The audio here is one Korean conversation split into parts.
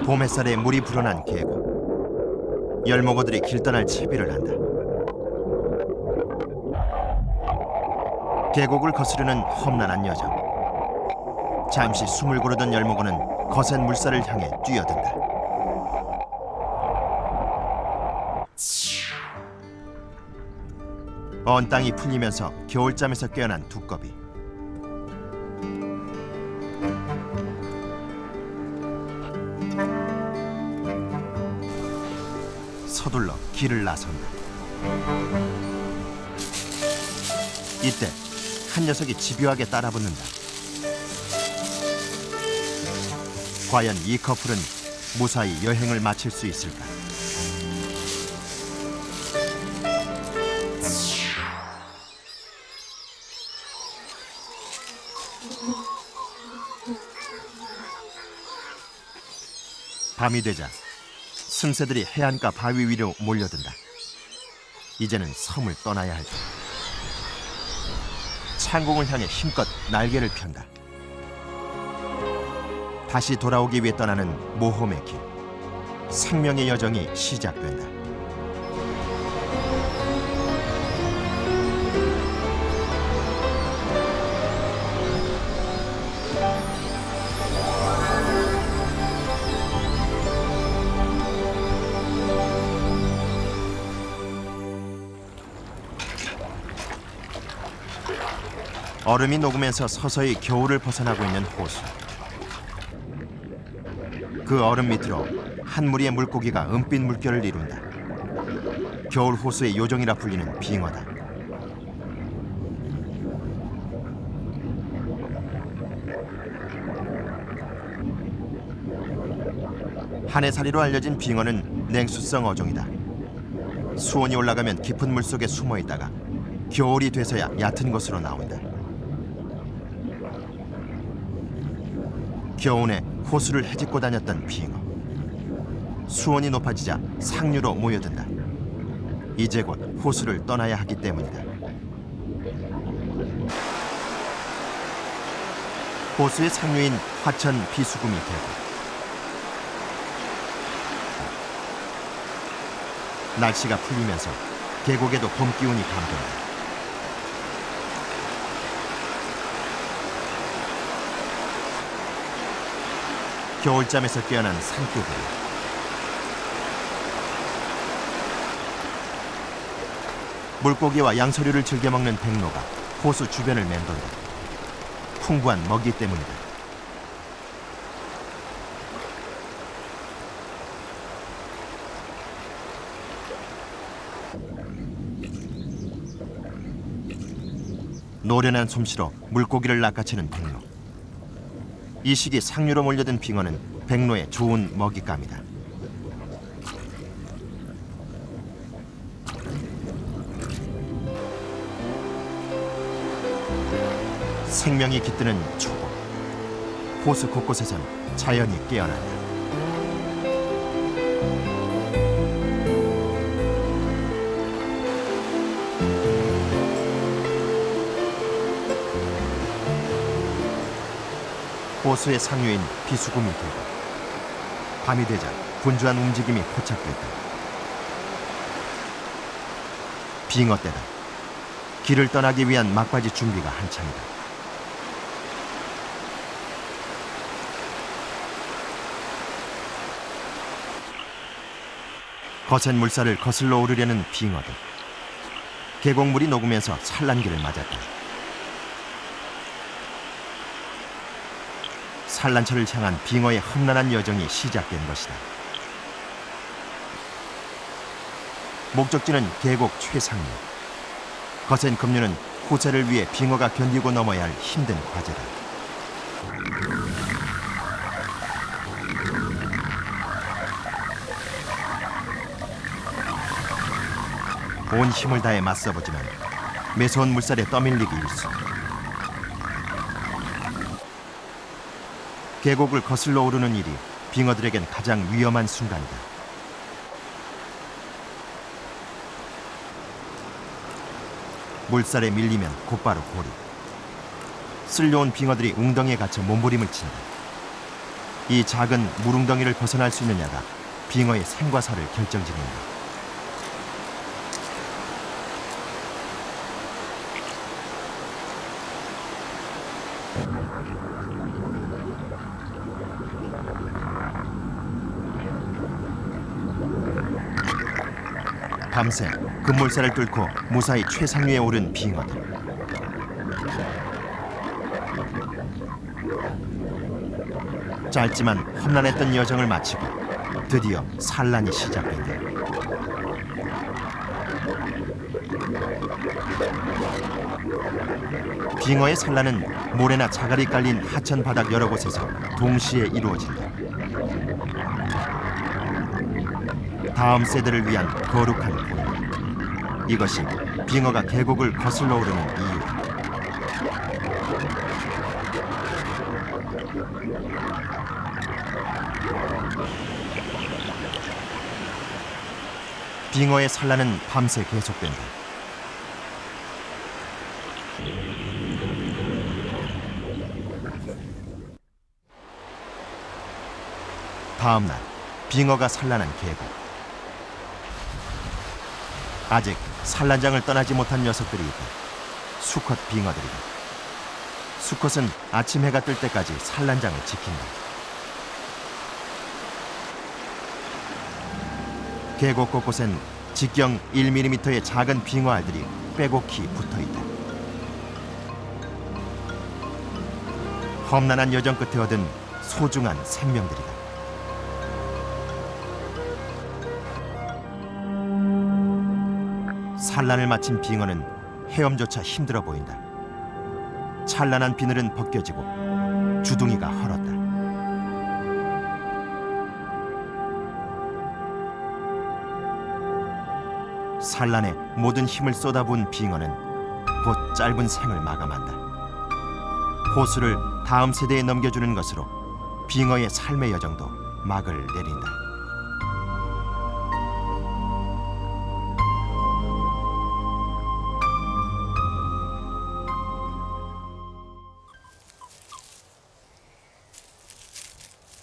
봄 햇살에 물이 불어난 계곡. 열목어들이 길 떠날 채비를 한다. 계곡을 거스르는 험난한 여정. 잠시 숨을 고르던 열목어는 거센 물살을 향해 뛰어든다. 언 땅이 풀리면서 겨울잠에서 깨어난 두꺼비. 서둘러 길을 나선다. 이때 한 녀석이 집요하게 따라붙는다. 과연 이 커플은 무사히 여행을 마칠 수 있을까? 밤이 되자 승새들이 해안가 바위 위로 몰려든다. 이제는 섬을 떠나야 할 때. 창공을 향해 힘껏 날개를 편다. 다시 돌아오기 위해 떠나는 모험의 길. 생명의 여정이 시작된다. 얼음이 녹으면서 서서히 겨울을 벗어나고 있는 호수. 그 얼음 밑으로 한 무리의 물고기가 은빛 물결을 이룬다. 겨울 호수의 요정이라 불리는 빙어다. 한해살이로 알려진 빙어는 냉수성 어종이다. 수온이 올라가면 깊은 물속에 숨어 있다가 겨울이 돼서야 얕은 곳으로 나온다. 겨우내 호수를 헤집고 다녔던 빙어. 수온이 높아지자 상류로 모여든다. 이제 곧 호수를 떠나야 하기 때문이다. 호수의 상류인 화천 비수구미 계곡. 날씨가 풀리면서 계곡에도 봄 기운이 감돈다. 겨울잠에서 깨어난 산개구리. 물고기와 양서류를 즐겨 먹는 백로가 호수 주변을 맴돈다. 풍부한 먹이 때문이다. 노련한 솜씨로 물고기를 낚아채는 백로. 이 시기 상류로 몰려든 빙어는 백로의 좋은 먹잇감이다. 생명이 깃드는 초복. 호수 곳곳에선 자연이 깨어난다. 호수의 상류인 비수구미 계곡. 밤이 되자 분주한 움직임이 포착됐다. 빙어 때다. 길을 떠나기 위한 막바지 준비가 한창이다. 거센 물살을 거슬러 오르려는 빙어들. 계곡물이 녹으면서 산란기를 맞았다. 산란처를 향한 빙어의 험난한 여정이 시작된 것이다. 목적지는 계곡 최상류. 거센 급류는 후세를 위해 빙어가 견디고 넘어야 할 힘든 과제다. 온 힘을 다해 맞서보지만 매서운 물살에 떠밀리기 일쑤. 계곡을 거슬러 오르는 일이 빙어들에겐 가장 위험한 순간이다. 물살에 밀리면 곧바로 고리. 쓸려온 빙어들이 웅덩이에 갇혀 몸부림을 친다. 이 작은 물웅덩이를 벗어날 수 있느냐가 빙어의 생과 사를 결정짓는다. 밤새 급물살을 뚫고 무사히 최상위에 오른 빙어들. 짧지만 험난했던 여정을 마치고 드디어 산란이 시작된다. 빙어의 산란은 모래나 자갈이 깔린 하천 바닥 여러 곳에서 동시에 이루어진다. 다음 세대를 위한 거룩한 본. 이것이 빙어가 계곡을 거슬러 오르는 이유다. 빙어의 산란은 밤새 계속된다. 다음 날 빙어가 산란한 계곡. 아직 산란장을 떠나지 못한 녀석들이 있다. 수컷 빙어들이다. 수컷은 아침 해가 뜰 때까지 산란장을 지킨다. 계곡 곳곳엔 직경 1mm의 작은 빙어 알들이 빼곡히 붙어있다. 험난한 여정 끝에 얻은 소중한 생명들이다. 산란을 마친 빙어는 헤엄조차 힘들어 보인다. 찬란한 비늘은 벗겨지고 주둥이가 헐었다. 산란에 모든 힘을 쏟아부은 빙어는 곧 짧은 생을 마감한다. 호수를 다음 세대에 넘겨주는 것으로 빙어의 삶의 여정도 막을 내린다.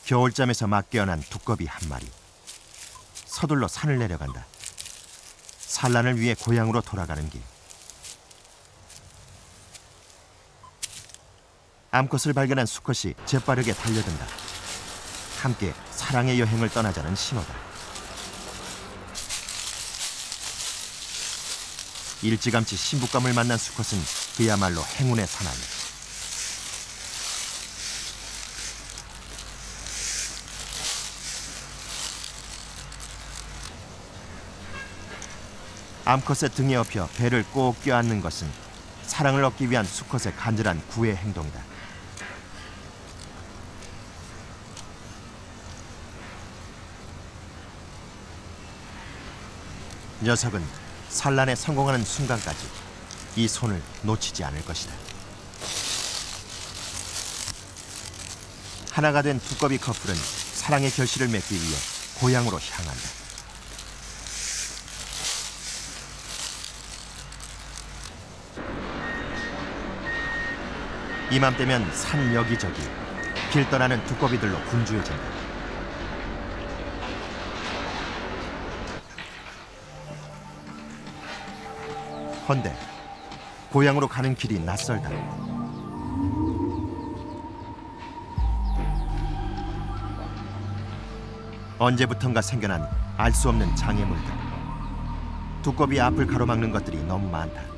겨울잠에서 막 깨어난 두꺼비 한 마리. 서둘러 산을 내려간다. 산란을 위해 고향으로 돌아가는 길. 암컷을 발견한 수컷이 재빠르게 달려든다. 함께 사랑의 여행을 떠나자는 신호다. 일찌감치 신부감을 만난 수컷은 그야말로 행운의 사나이. 암컷의 등에 업혀 배를 꼭 껴안는 것은 사랑을 얻기 위한 수컷의 간절한 구애 행동이다. 녀석은 산란에 성공하는 순간까지 이 손을 놓치지 않을 것이다. 하나가 된 두꺼비 커플은 사랑의 결실을 맺기 위해 고향으로 향한다. 이맘때면 산 여기저기 길 떠나는 두꺼비들로 분주해진다. 헌데 고향으로 가는 길이 낯설다. 언제부턴가 생겨난 알 수 없는 장애물들. 두꺼비 앞을 가로막는 것들이 너무 많다.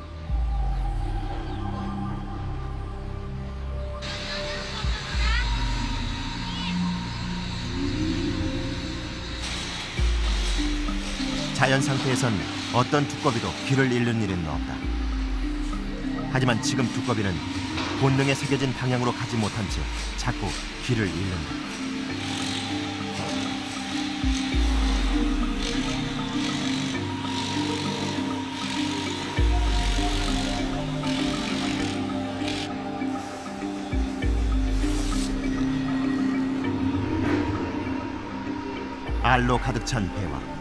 자연 상태에선 어떤 두꺼비도 길을 잃는 일은 없다. 하지만 지금 두꺼비는 본능에 새겨진 방향으로 가지 못한 채 자꾸 길을 잃는다. 알로 가득 찬 배와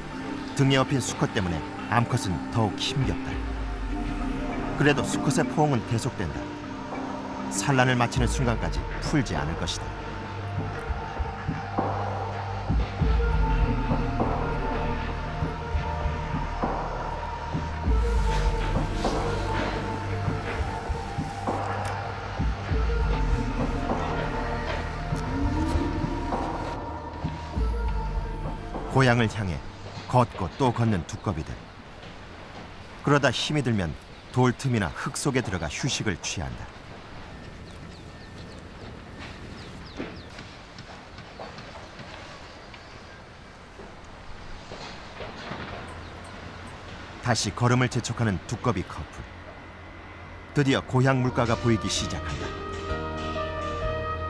등에 업힌 수컷 때문에 암컷은 더욱 힘겹다. 그래도 수컷의 포옹은 계속된다. 산란을 마치는 순간까지 풀지 않을 것이다. 고향을 향해 걷고 또 걷는 두꺼비들. 그러다 힘이 들면 돌틈이나 흙 속에 들어가 휴식을 취한다. 다시 걸음을 재촉하는 두꺼비 커플. 드디어 고향 물가가 보이기 시작한다.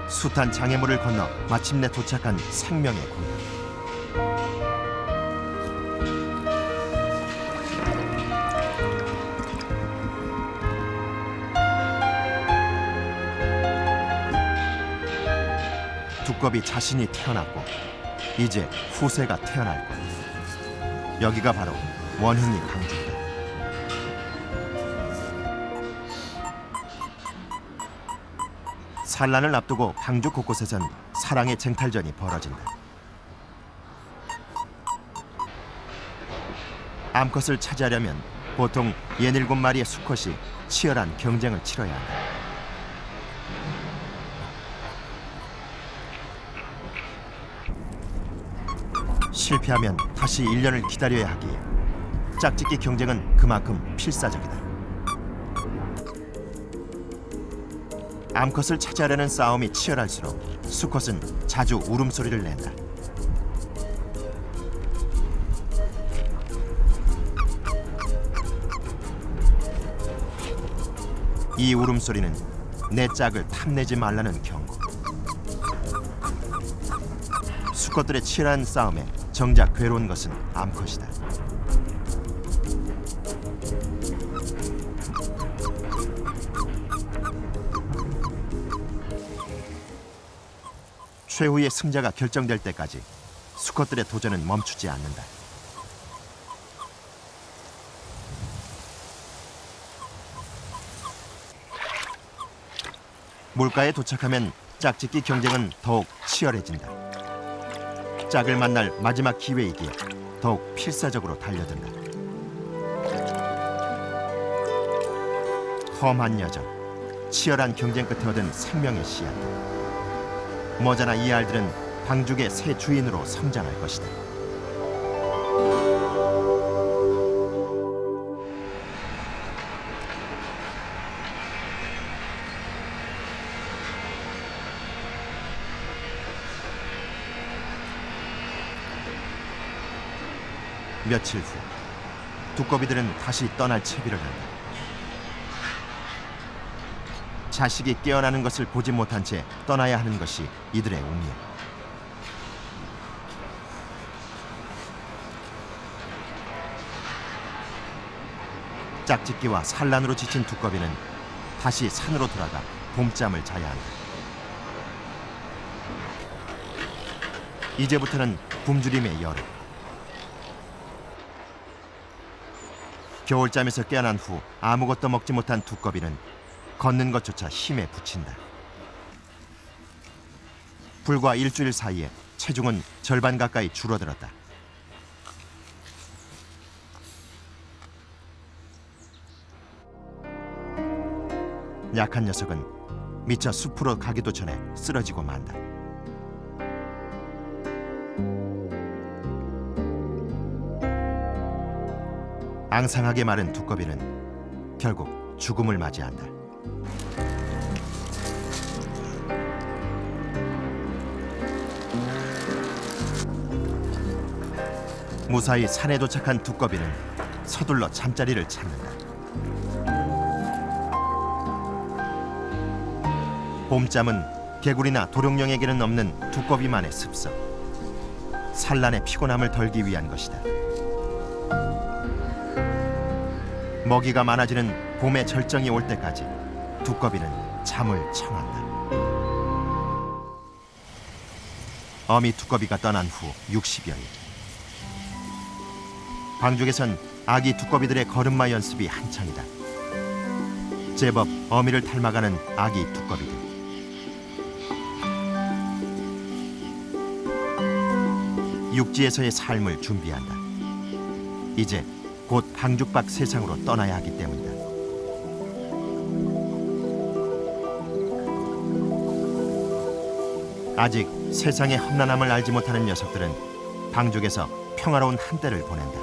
숱한 장애물을 건너 마침내 도착한 생명의 고향. 두꺼비 자신이 태어났고 이제 후세가 태어날 곳. 여기가 바로 원흥이 방주이다. 산란을 앞두고 방주 곳곳에선 사랑의 쟁탈전이 벌어진다. 암컷을 차지하려면 보통 67마리의 수컷이 치열한 경쟁을 치러야 한다. 실패하면 다시 1년을 기다려야 하기에 짝짓기 경쟁은 그만큼 필사적이다. 암컷을 차지하려는 싸움이 치열할수록 수컷은 자주 울음소리를 낸다. 이 울음소리는 내 짝을 탐내지 말라는 경고. 수컷들의 치열한 싸움에 정작 괴로운 것은 암컷이다. 최후의 승자가 결정될 때까지 수컷들의 도전은 멈추지 않는다. 물가에 도착하면 짝짓기 경쟁은 더욱 치열해진다. 짝을 만날 마지막 기회이기에 더욱 필사적으로 달려든다. 험한 여정, 치열한 경쟁 끝에 얻은 생명의 씨앗. 머지않아 이 알들은 방죽의 새 주인으로 성장할 것이다. 며칠 후 두꺼비들은 다시 떠날 채비를 한다. 자식이 깨어나는 것을 보지 못한 채 떠나야 하는 것이 이들의 운명. 짝짓기와 산란으로 지친 두꺼비는 다시 산으로 돌아가 봄잠을 자야 한다. 이제부터는 굶주림의 여름. 겨울잠에서 깨어난 후 아무것도 먹지 못한 두꺼비는 걷는 것조차 힘에 부친다. 불과 일주일 사이에 체중은 절반 가까이 줄어들었다. 약한 녀석은 미처 숲으로 가기도 전에 쓰러지고 만다. 앙상하게 마른 두꺼비는 결국 죽음을 맞이한다. 무사히 산에 도착한 두꺼비는 서둘러 잠자리를 찾는다. 봄잠은 개구리나 도룡령에게는 없는 두꺼비만의 습성. 산란의 피곤함을 덜기 위한 것이다. 먹이가 많아지는 봄의 절정이 올 때까지 두꺼비는 잠을 청한다. 어미 두꺼비가 떠난 후 60여일. 방죽에선 아기 두꺼비들의 걸음마 연습이 한창이다. 제법 어미를 닮아가는 아기 두꺼비들. 육지에서의 삶을 준비한다. 이제 곧 방죽 밖 세상으로 떠나야 하기 때문이다. 아직 세상의 험난함을 알지 못하는 녀석들은 방족에서 평화로운 한때를 보낸다.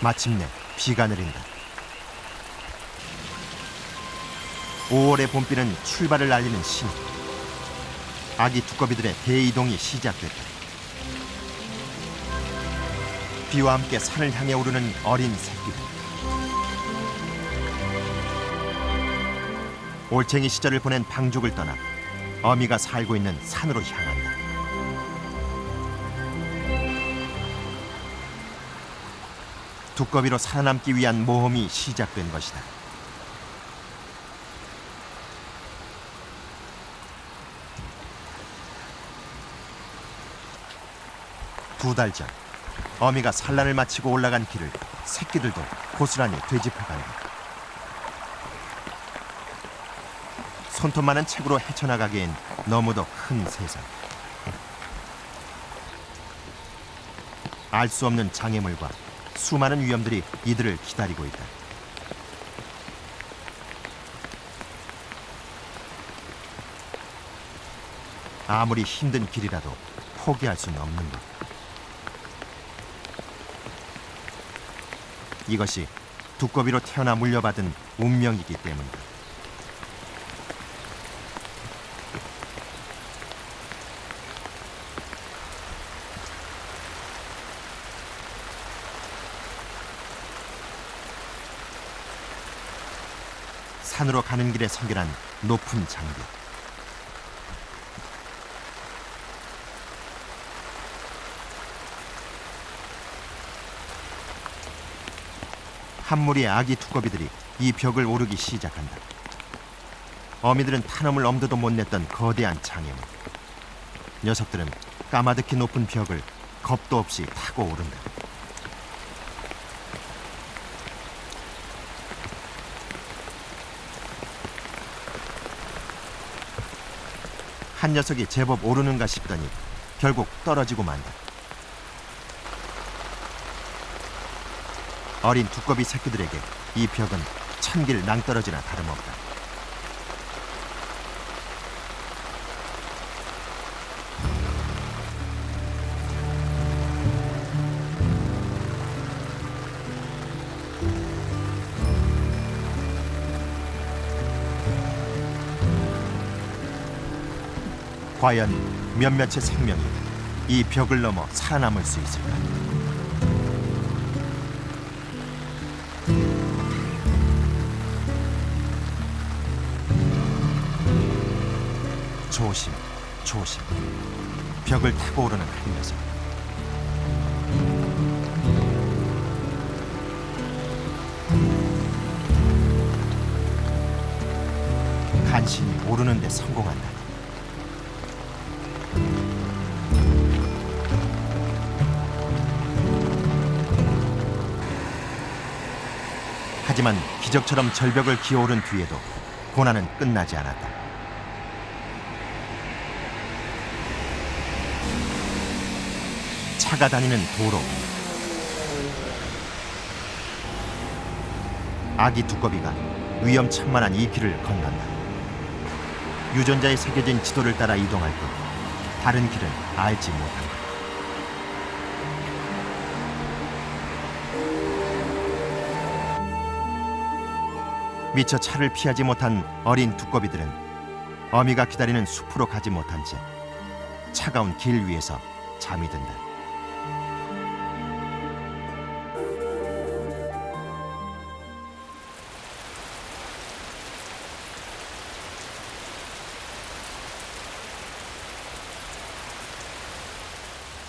마침내 비가 내린다. 5월의 봄비는 출발을 알리는 신호. 아기 두꺼비들의 대이동이 시작됐다. 비와 함께 산을 향해 오르는 어린 새끼들. 올챙이 시절을 보낸 방족을 떠나 어미가 살고 있는 산으로 향한다. 두꺼비로 살아남기 위한 모험이 시작된 것이다. 두 달 전, 어미가 산란을 마치고 올라간 길을 새끼들도 고스란히 되짚어간다. 손톱만한 책으로 헤쳐나가기엔 너무도 큰 세상. 알 수 없는 장애물과 수많은 위험들이 이들을 기다리고 있다. 아무리 힘든 길이라도 포기할 수는 없는 것. 이것이 두꺼비로 태어나 물려받은 운명이기 때문이다. 산으로 가는 길에 선결한 높은 장벽. 한 무리의 아기 두꺼비들이 이 벽을 오르기 시작한다. 어미들은 탄험을 엄두도 못 냈던 거대한 장애물. 녀석들은 까마득히 높은 벽을 겁도 없이 타고 오른다. 한 녀석이 제법 오르는가 싶더니 결국 떨어지고 만다. 어린 두꺼비 새끼들에게 이 벽은 천길 낭떠러지나 다름없다. 과연 몇몇의 생명이 이 벽을 넘어 살아남을 수 있을까? 조심, 조심. 벽을 타고 오르는 한 녀석. 간신히 오르는 데 성공한다. 하지만 기적처럼 절벽을 기어오른 뒤에도 고난은 끝나지 않았다. 차가 다니는 도로. 아기 두꺼비가 위험천만한 이 길을 건넌다. 유전자에 새겨진 지도를 따라 이동할 뿐 다른 길은 알지 못한다. 미처 차를 피하지 못한 어린 두꺼비들은 어미가 기다리는 숲으로 가지 못한 채 차가운 길 위에서 잠이 든다.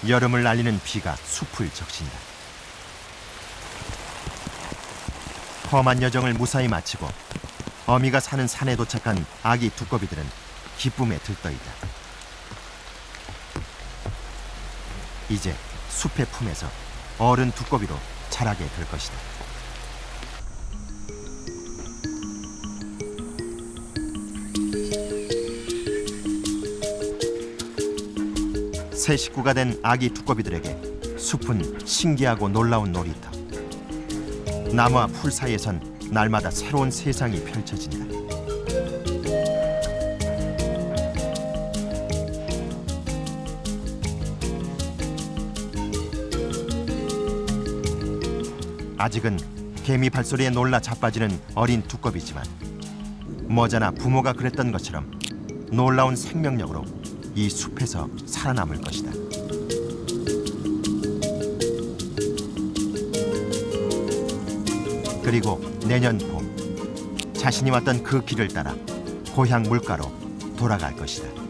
여름을 알리는 비가 숲을 적신다. 험한 여정을 무사히 마치고 어미가 사는 산에 도착한 아기 두꺼비들은 기쁨에 들떠있다. 이제 숲의 품에서 어른 두꺼비로 자라게 될 것이다. 새 식구가 된 아기 두꺼비들에게 숲은 신기하고 놀라운 놀이터. 나무와 풀 사이에선 날마다 새로운 세상이 펼쳐진다. 아직은 개미 발소리에 놀라 자빠지는 어린 두꺼비지만 머자나 부모가 그랬던 것처럼 놀라운 생명력으로 이 숲에서 살아남을 것이다. 그리고 내년 봄 자신이 왔던 그 길을 따라 고향 물가로 돌아갈 것이다.